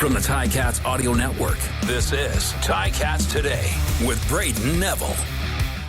From the Ticats Audio Network, this is Ticats Today with Braden Neville.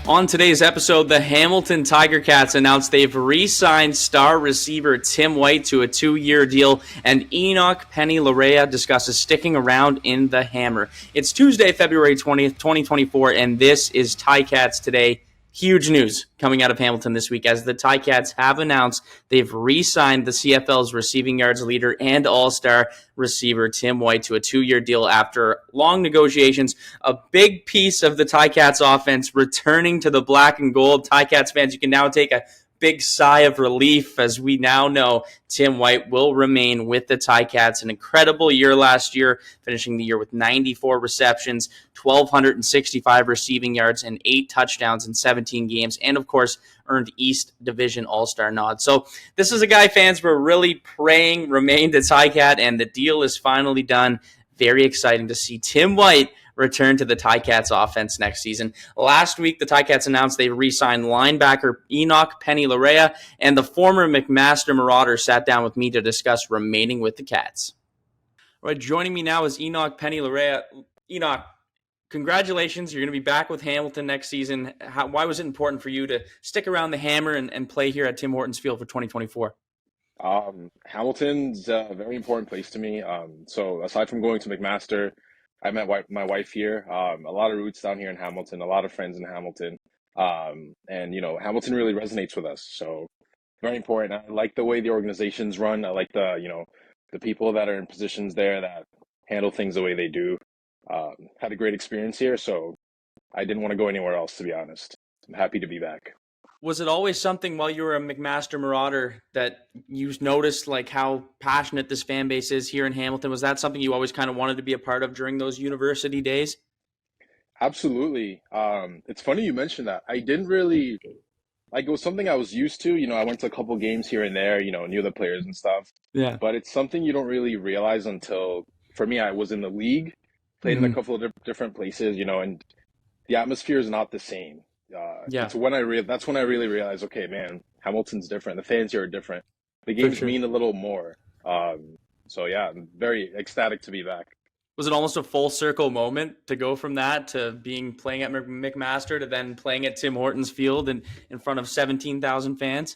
On today's episode, the Hamilton Tiger Cats announced they've re-signed star receiver Tim White to a 2-year deal, and Enoch Penney-Laryea discusses sticking around in the Hammer. It's Tuesday, February 20th, 2024, and this is Ticats Today. Huge news coming out of Hamilton this week as the Ticats have announced they've re-signed the CFL's receiving yards leader and all-star receiver Tim White to a 2-year deal after long negotiations. A big piece of the Ticats offense returning to the black and gold. Ticats fans, you can now take a big sigh of relief as we now know Tim White will remain with the Ticats. An incredible year last year, finishing the year with 94 receptions, 1,265 receiving yards, and 8 touchdowns in 17 games, and of course, earned East Division All-Star nod. So this is a guy fans were really praying remained a Ticat, and the deal is finally done. Very exciting to see Tim White return to the Ticats offense next season. Last week, the Ticats announced they re-signed linebacker Enoch Penney-Laryea, and the former McMaster Marauder sat down with me to discuss remaining with the Cats. All right, joining me now is Enoch Penney-Laryea. Enoch, congratulations. You're going to be back with Hamilton next season. Why was it important for you to stick around the Hammer and play here at Tim Hortons Field for 2024? Hamilton's a very important place to me. So aside from going to McMaster, I met my wife here. A lot of roots down here in Hamilton, a lot of friends in Hamilton. And, Hamilton really resonates with us. So very important. I like the way the organization's run. I like the people that are in positions there that handle things the way they do. Had a great experience here. So I didn't want to go anywhere else, to be honest. I'm happy to be back. Was it always something while you were a McMaster Marauder that you noticed like how passionate this fan base is here in Hamilton? Was that something you always kind of wanted to be a part of during those university days? Absolutely. It's funny you mentioned that. I didn't really it was something I was used to. I went to a couple games here and there, knew the players and stuff. Yeah. But it's something you don't really realize until, for me, I was in the league, played in a couple of different places, and the atmosphere is not the same. That's when I really realized, okay, man, Hamilton's different. The fans here are different. The games mean a little more. So yeah, I'm very ecstatic to be back. Was it almost a full circle moment to go from that to playing at McMaster to then playing at Tim Hortons Field in front of 17,000 fans?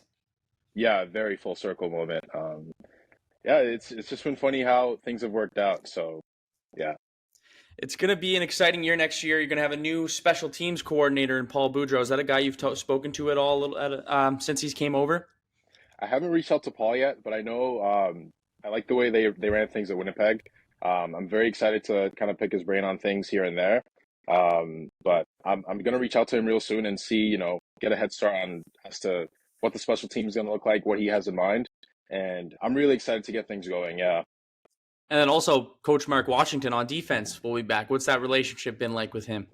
Yeah, very full circle moment. It's just been funny how things have worked out. So yeah. It's going to be an exciting year next year. You're going to have a new special teams coordinator in Paul Boudreau. Is that a guy you've spoken to at all since he's came over? I haven't reached out to Paul yet, but I know I like the way they ran things at Winnipeg. I'm very excited to kind of pick his brain on things here and there. But I'm going to reach out to him real soon and see, get a head start on as to what the special team is going to look like, what he has in mind. And I'm really excited to get things going, yeah. And then also Coach Mark Washington on defense will be back. What's that relationship been like with him?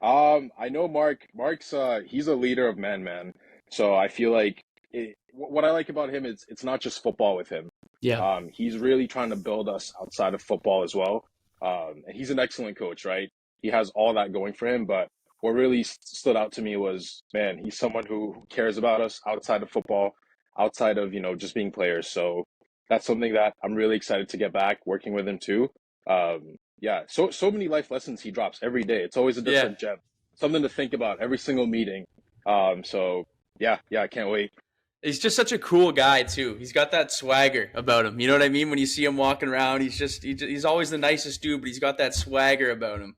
I know Mark's he's a leader of men, man. So I feel like what I like about him is it's not just football with him. Yeah. He's really trying to build us outside of football as well. And he's an excellent coach, right? He has all that going for him. But what really stood out to me was, man, he's someone who cares about us outside of football, outside of, just being players. So that's something that I'm really excited to get back working with him too. So many life lessons he drops every day. It's always a different gem, something to think about every single meeting. I can't wait. He's just such a cool guy too. He's got that swagger about him. You know what I mean? When you see him walking around, he's always the nicest dude, but he's got that swagger about him.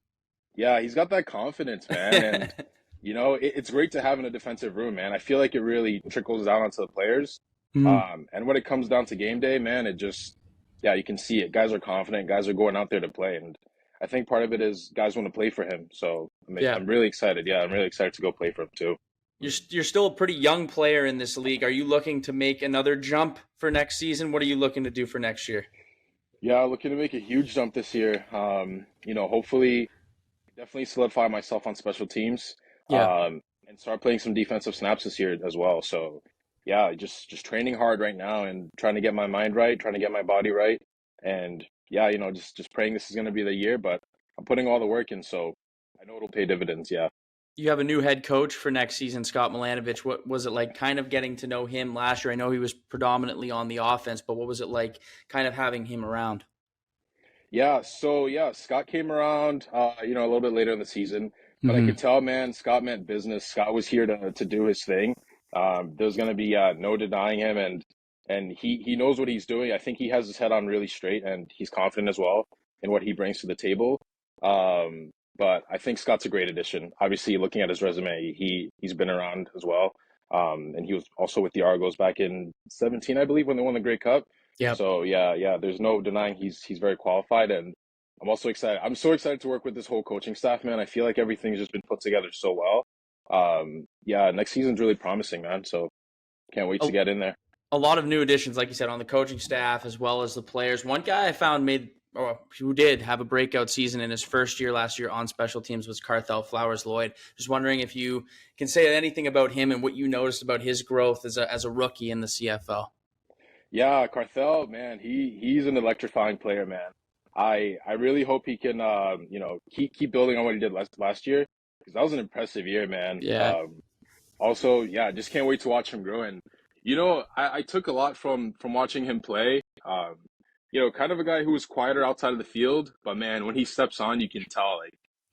Yeah, he's got that confidence, man. And it's great to have in a defensive room, man. I feel like it really trickles down onto the players. And when it comes down to game day, man, you can see it. Guys are confident. Guys are going out there to play. And I think part of it is guys want to play for him. So I'm really excited. Yeah, I'm really excited to go play for him too. You're still a pretty young player in this league. Are you looking to make another jump for next season? What are you looking to do for next year? Yeah, looking to make a huge jump this year. Hopefully definitely solidify myself on special teams. And start playing some defensive snaps this year as well. So yeah, just training hard right now and trying to get my mind right, trying to get my body right. And just praying this is going to be the year, but I'm putting all the work in, so I know it'll pay dividends, yeah. You have a new head coach for next season, Scott Milanovich. What was it like kind of getting to know him last year? I know he was predominantly on the offense, but what was it like kind of having him around? Scott came around, a little bit later in the season, but I Hmm. could tell, man, Scott meant business. Scott was here to do his thing. There's gonna be no denying him, and he knows what he's doing. I think he has his head on really straight, and he's confident as well in what he brings to the table. But I think Scott's a great addition. Obviously, looking at his resume, he's been around as well, and he was also with the Argos back in 17, I believe, when they won the Grey Cup. Yep. So yeah, there's no denying he's very qualified, and I'm also excited. I'm so excited to work with this whole coaching staff, man. I feel like everything's just been put together so well. Next season's really promising, man. So can't wait A, to get in there. a lot of new additions, like you said, on the coaching staff as well as the players. One guy I found who did have a breakout season in his first year last year on special teams was Carthel Flowers Lloyd. Just wondering if you can say anything about him and what you noticed about his growth as a rookie in the CFL. Yeah, Carthel, man, he's an electrifying player, man. I really hope he can keep building on what he did last year, because that was an impressive year, man. Yeah. Also, yeah, just can't wait to watch him grow. And I took a lot from watching him play. Kind of a guy who was quieter outside of the field, but man, when he steps on, you can tell like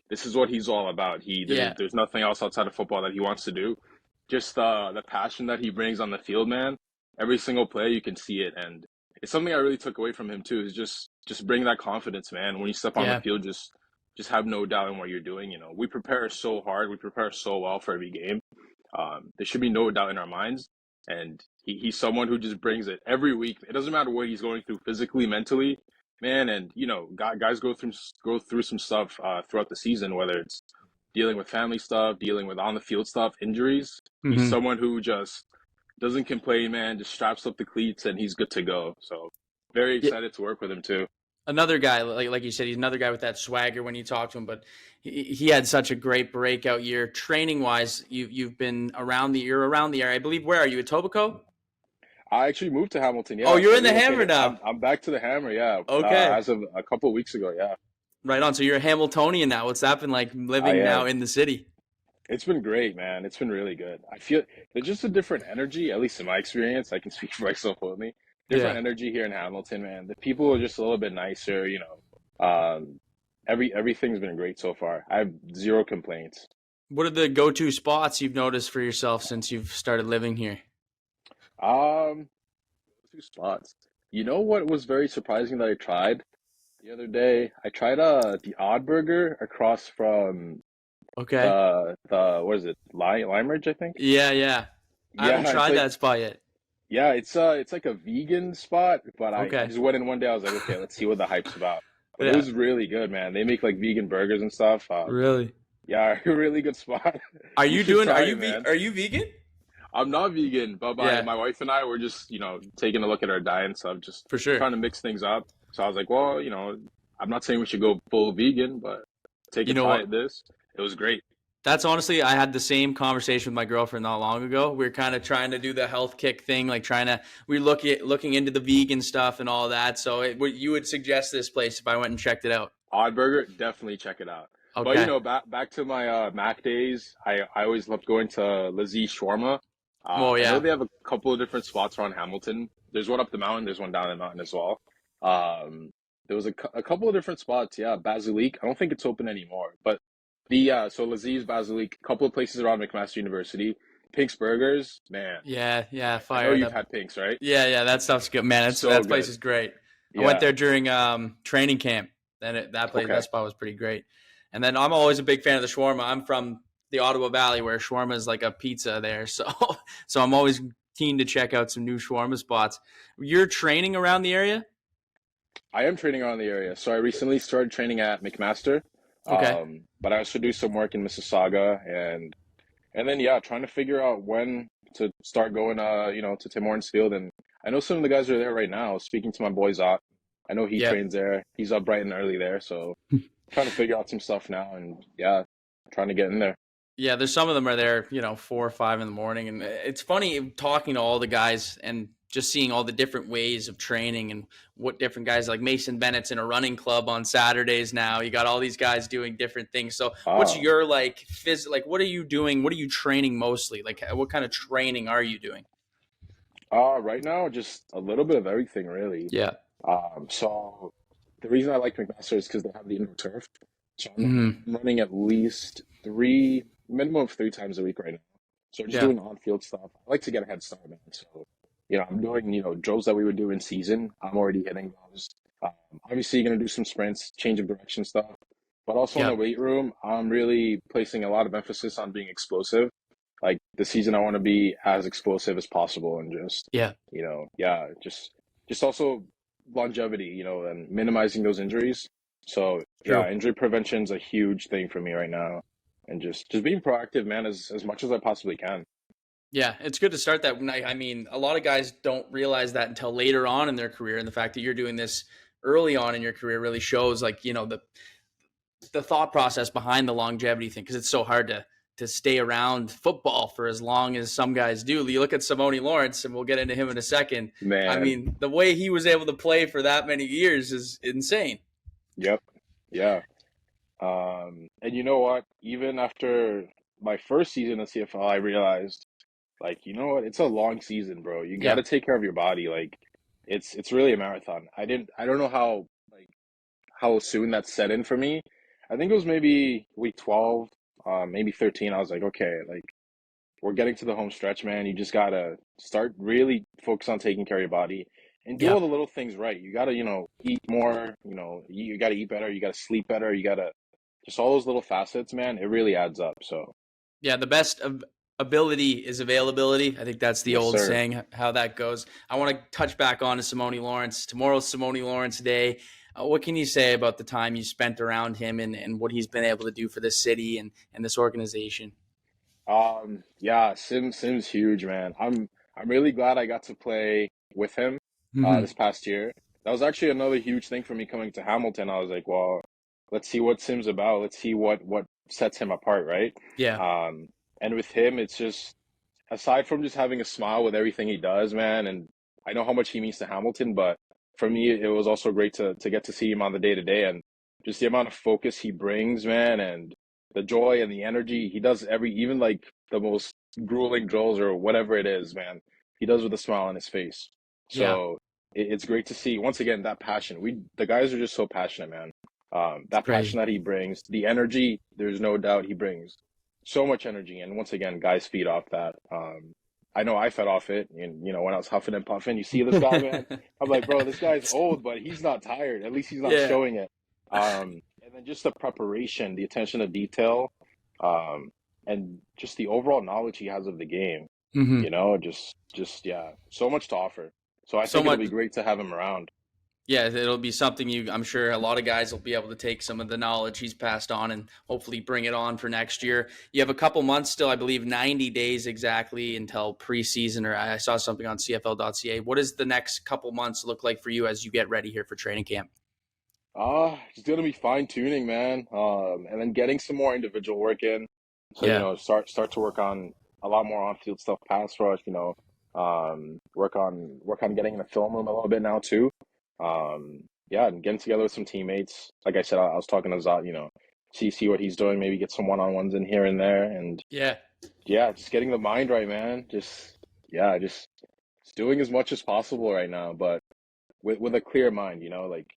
this is what he's all about. Yeah. There's nothing else outside of football that he wants to do. Just the passion that he brings on the field, man. Every single play, you can see it, and it's something I really took away from him too. Is just bring that confidence, man. When you step on the Yeah. field, just have no doubt in what you're doing. We prepare so hard, we prepare so well for every game. There should be no doubt in our minds, and he's someone who just brings it every week. It doesn't matter what he's going through physically, mentally, man. And guys go through some stuff throughout the season, whether it's dealing with family stuff, dealing with on the field stuff, injuries. He's Mm-hmm. someone who just doesn't complain, man. Just straps up the cleats and he's good to go. So very Yeah. excited to work with him too. Another guy, like you said, he's another guy with that swagger when you talk to him. But he had such a great breakout year, training wise. You've been around the area. I believe. Where are you? Etobicoke? I actually moved to Hamilton. Oh, Yeah, you're so in the Hammer relocated. now. I'm back to the Hammer. Yeah, Okay, as of a couple of weeks ago. Yeah, right on. So you're a Hamiltonian now. What's that been like I living now am. in the city? It's been great, man. It's been really good. I feel there's just a different energy, at least in my experience. I can speak for myself only. Different Yeah. energy here in Hamilton, man. The people are just a little bit nicer. Everything's been great so far. I have zero complaints. What are the go-to spots you've noticed for yourself since you've started living here? Um, Two spots. You know what was very surprising that I tried the other day? I tried the Odd Burger across from Okay. the what is it? Lime Ridge, I think. Yeah, yeah. I haven't Yeah, tried that spot yet. it's like a vegan spot, but I Okay. just went in one day. I was like, okay, let's see what the hype's about. But it Yeah. was really good, man. They make like vegan burgers and stuff. Really? Yeah, a really good spot. Are You you should doing? Are try you it, man. are you vegan? I'm not vegan, but my, Yeah, my wife and I were just, taking a look at our diet and stuff, just for sure. trying to mix things up. So I was like, well, I'm not saying we should go full vegan, but take You a know try what? at this. It was great. That's honestly, I had the same conversation with my girlfriend not long ago. We are kind of trying to do the health kick thing, like looking into the vegan stuff and all that. So you would suggest this place if I went and checked it out? Odd Burger, definitely check it out. But Okay. back to my Mac days, I always loved going to Laziz Shawarma. Oh I know yeah, they have a couple of different spots around Hamilton. There's one up the mountain, there's one down the mountain as well. There was a couple of different spots. Yeah, Basilique. I don't think it's open anymore, but so Laziz, Basilique, a couple of places around McMaster University. Pink's Burgers, man. yeah. I know Fire it you've up. had Pink's, right? Yeah. That stuff's good, man. So That place good. is great. I went Yeah. there during training camp, and that Okay. spot was pretty great. And then I'm always a big fan of the shawarma. I'm from the Ottawa Valley, where shawarma is like a pizza there. So so I'm always keen to check out some new shawarma spots. You're training around the area? I am training around the area. So I recently started training at McMaster. Okay. But I also do some work in Mississauga and then yeah, trying to figure out when to start going to Tim Hortons Field. And I know some of the guys are there right now. Speaking to my boy Zot. I know he Yep. trains there. He's up bright and early there, so trying to figure out some stuff now and yeah, trying to get in there. Yeah, there's some of them are there, 4 or 5 in the morning, and it's funny talking to all the guys and just seeing all the different ways of training and what different guys like Mason Bennett's in a running club on Saturdays now. You got all these guys doing different things. So, what's Oh. your like what are you doing? What are you training mostly? Like, what kind of training are you doing? Right now just a little bit of everything really. Yeah. So the reason I like McMaster is because they have the indoor turf. So Hmm. I'm running at least minimum of 3 times a week right now. So just Yeah. doing on-field stuff. I like to get a head start, man. So, I'm doing, drills that we would do in season. I'm already hitting those. Um, Obviously, you're going to do some sprints, change of direction stuff. But also in the Yeah. weight room, I'm really placing a lot of emphasis on being explosive. Like this season, I want to be as explosive as possible and just, Yeah. yeah, just also longevity, and minimizing those injuries. So True. yeah, injury prevention is a huge thing for me right now, and just being proactive, man, as much as I possibly can. Yeah, it's good to start that. I mean, a lot of guys don't realize that until later on in their career, and the fact that you're doing this early on in your career really shows, like, the thought process behind the longevity thing, because it's so hard to stay around football for as long as some guys do. You look at Simone Lawrence, and we'll get into him in a second. I Man, mean, the way he was able to play for that many years is insane. yep, yeah. And you know what? Even after my first season of CFL, I realized, like, you know what? It's a long season, bro. You got Yeah, to take care of your body. Like, it's really a marathon. I don't know how soon that set in for me. I think it was maybe week 12, maybe 13. I was like, okay, like we're getting to the home stretch, man. You just gotta start really focus on taking care of your body and do yeah, all the little things right. You gotta, eat more, you gotta eat better, you gotta sleep better, you gotta just all those little facets, man. It really adds up. So, yeah. The best of ability is availability. I think that's the yes, old sir. saying, how that goes. I want to touch back on to Simone Lawrence. Tomorrow's Simone Lawrence Day. What can you say about the time you spent around him, and what he's been able to do for this city and this organization? Yeah, Sim's huge, man. I'm really glad I got to play with him Hmm. this past year. That was actually another huge thing for me coming to Hamilton. I was like, well, let's see what Sim's about. Let's see what sets him apart, right? Yeah, Um, and with him, it's just aside from just having a smile with everything he does, man, and I know how much he means to Hamilton, but for me, it was also great to get to see him on the day to day and just the amount of focus he brings, man, and the joy and the energy he does even like the most grueling drills or whatever it is, man, he does with a smile on his face. yeah. So it's great to see once again that passion. The guys are just so passionate, man. It's That passion crazy. that he brings, the energy, there's no doubt he brings so much energy, and once again, guys feed off that. I know I fed off it, and when I was huffing and puffing, you see this guy, man. I'm like, bro, this guy's old, but he's not tired. At least he's not Yeah. showing it. And then just the preparation, the attention to detail, um, and just the overall knowledge he has of the game. Hmm. Just yeah, so much to offer. So I So think it'll much. be great to have him around. Yeah, it'll be something I'm sure a lot of guys will be able to take some of the knowledge he's passed on and hopefully bring it on for next year. You have a couple months still, I believe 90 days exactly until preseason, or I saw something on CFL.ca. What does the next couple months look like for you as you get ready here for training camp? It's gonna be fine tuning, man. And then getting some more individual work in. So, Yeah. start to work on a lot more on field stuff, pass rush, work on getting in the film room a little bit now too. Yeah, and getting together with some teammates. Like I said, I was talking to Zot, see what he's doing, maybe get some one-on-ones in here and there. And Yeah. yeah, just getting the mind right, man. Just doing as much as possible right now, but with a clear mind, like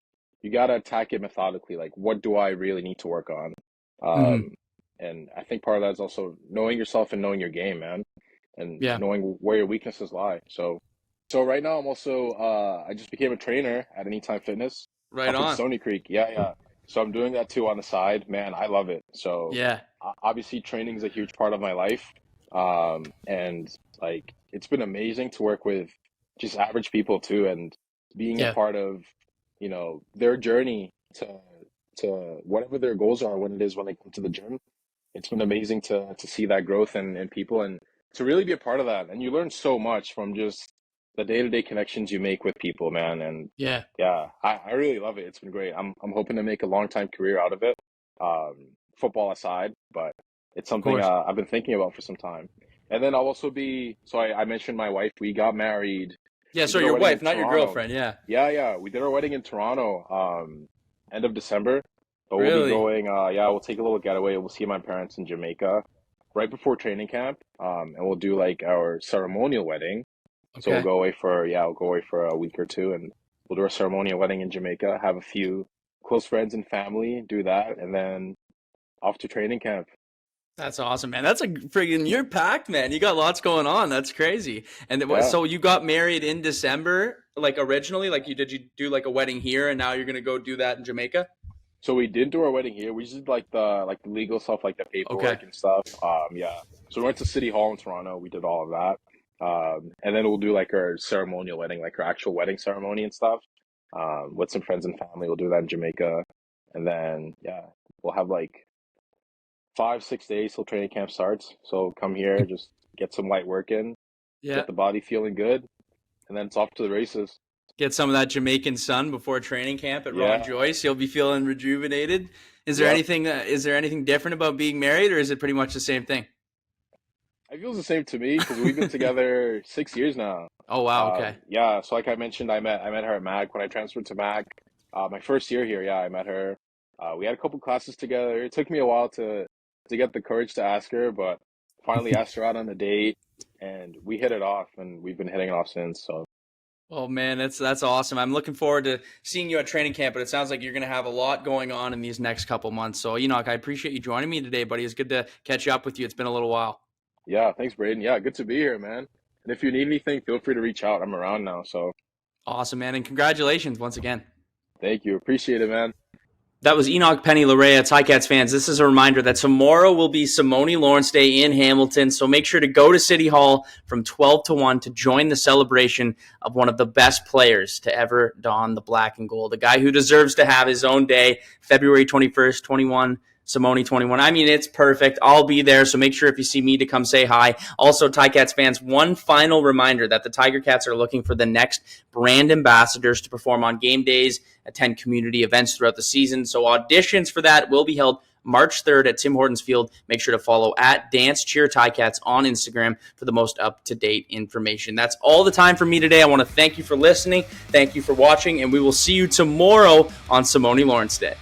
you gotta attack it methodically. Like, what do I really need to work on? Hmm. Um, and I think part of that is also knowing yourself and knowing your game, man, and Yeah. knowing where your weaknesses lie. So right now I'm also I just became a trainer at Anytime Fitness Right up in on. Stony Creek. Yeah, yeah. So I'm doing that too on the side. Man, I love it. So Yeah. obviously training is a huge part of my life. And like it's been amazing to work with just average people too, and being a Yeah. part of, their journey to whatever their goals are when it is when they come to the gym. It's been amazing to see that growth in people and to really be a part of that. And you learn so much from just the day-to-day connections you make with people, man. And Yeah. yeah, I really love it. It's been great. I'm hoping to make a long time career out of it. Football aside, but it's Of something course. I've been thinking about for some time. And then I'll also be, so I mentioned my wife, we got married. Yeah. We So did our your wedding in wife, not your Toronto. girlfriend. Yeah. Yeah, yeah, we did our wedding in Toronto, end of December. But we'll be Really? going, yeah, we'll take a little getaway. We'll see my parents in Jamaica right before training camp. And we'll do like our ceremonial wedding. So Okay. we'll go away for a week or two and we'll do our ceremonial wedding in Jamaica, have a few close friends and family, do that, and then off to training camp. That's awesome, man. That's a friggin' you're packed, man. You got lots going on. That's crazy. And Yeah. so you got married in December, like originally, like you do like a wedding here, and now you're gonna go do that in Jamaica? So we did do our wedding here. We just did like the legal stuff, like the Okay. paperwork and stuff. Yeah. So we went to City Hall in Toronto. We did all of that. And then we'll do like our ceremonial wedding, like our actual wedding ceremony and stuff. With some friends and family. We'll do that in Jamaica. And then yeah, we'll have like 5, 6 days till training camp starts. So come here, just get some light work in, Yeah. get the body feeling good, and then it's off to the races. Get some of that Jamaican sun before training camp at Ron Yeah. Joyce. You'll be feeling rejuvenated. Yep. Is there anything different about being married, or is it pretty much the same thing? It feels the same to me because we've been together 6 years now. Oh wow, okay. Yeah, so like I mentioned, I met her at Mac when I transferred to Mac. My first year here, yeah, I met her. We had a couple classes together. It took me a while to get the courage to ask her, but finally asked her out on a date, and we hit it off, and we've been hitting it off since. So Oh man, that's awesome. I'm looking forward to seeing you at training camp, but it sounds like you're going to have a lot going on in these next couple months. So, Enoch, I appreciate you joining me today, buddy. It's good to catch up with you. It's been a little while. yeah, thanks, Braden. Yeah, good to be here, man. And if you need anything, feel free to reach out. I'm around now, so Awesome, man, and congratulations once again. thank you. Appreciate it, man. That was Enoch Penney-Laryea, Ticats fans. This is a reminder that tomorrow will be Simone Lawrence Day in Hamilton, so make sure to go to City Hall from 12 to 1 to join the celebration of one of the best players to ever don the black and gold, a guy who deserves to have his own day, February 21st, 21, Simone 21. I mean, it's perfect. I'll be there, so make sure if you see me to come say hi. Also, Ticats fans, one final reminder that the Tiger Cats are looking for the next brand ambassadors to perform on game days, attend community events throughout the season. So auditions for that will be held March 3rd at Tim Hortons Field. Make sure to follow at Dance Cheer Ticats on Instagram for the most up-to-date information. That's all the time for me today. I want to thank you for listening. Thank you for watching, and we will see you tomorrow on Simone Lawrence Day.